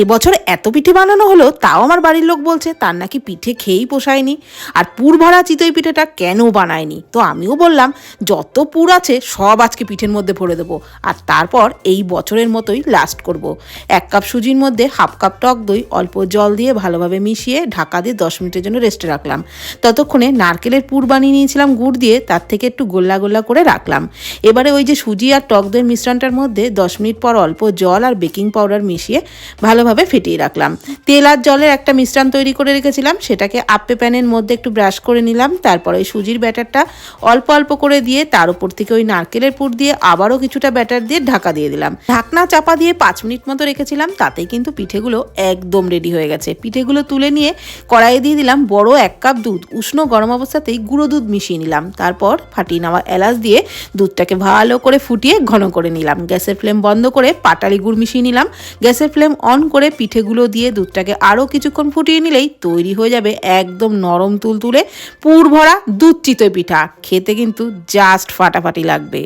এবছর এত পিঠে বানানো হলো, তাও আমার বাড়ির লোক বলছে তার নাকি পিঠে খেয়েই পোষায়নি, আর পুর ভরা চিতই পিঠেটা কেন বানায়নি। তো আমিও বললাম যত পুর আছে সব আজকে পিঠের মধ্যে ভরে দেবো, আর তারপর এই বছরের মতোই লাস্ট করব। 1 কাপ সুজির মধ্যে 1/2 কাপ টক দই অল্প জল দিয়ে ভালোভাবে মিশিয়ে ঢাকা দিয়ে 10 মিনিটের জন্য রেস্টে রাখলাম। ততক্ষণে নারকেলের পুর বানিয়ে নিয়েছিলাম গুড় দিয়ে, তার থেকে একটু গোল্লা গোল্লা করে রাখলাম। এবারে ওই যে সুজি আর টক দইয়ের মিশ্রণটার মধ্যে 10 মিনিট পর অল্প জল আর বেকিং পাউডার মিশিয়ে ভালোভাবে ফেটিয়ে রাখলাম। তেল আর জলের একটা মিশ্রণ তৈরি করে রেখেছিলাম, সেটাকে আপ্পে প্যানের মধ্যে একটু ব্রাশ করে নিলাম। তারপরে ওই সুজির ব্যাটারটা অল্প অল্প করে দিয়ে তার উপর থেকে ওই নারকেলের পুর দিয়ে আবারও কিছুটা ব্যাটার দিয়ে ঢাকা দিয়ে দিলাম। ঢাকনা চাপা দিয়ে 5 মিনিট মতো রেখেছিলাম। তাতেই কিন্তু পিঠেগুলো একদম রেডি হয়ে গেছে। পিঠেগুলো তুলে নিয়ে কড়াইয়ে দিয়ে দিলাম বড় 1 কাপ দুধ। উষ্ণ গরম অবস্থাতেই গুঁড়ো দুধ মিশিয়ে নিলাম। তারপর ফাটিয়ে নেওয়া এলাচ দিয়ে দুধটাকে ভালো করে ফুটিয়ে ঘন করে নিলাম। গ্যাসের ফ্লেম বন্ধ করে পাটালি গুড় মিশিয়ে নিলাম। গ্যাসের ফ্লেম অন করে পিঠেগুলো দিয়ে দুধটাকে আরও কিছুক্ষণ ফুটিয়ে নিলেই তৈরি হয়ে যাবে একদম নরম তুলতুলে পুর ভরা দুধ চিতই পিঠা। খেতে কিন্তু জাস্ট ফাটাফাটি লাগবে।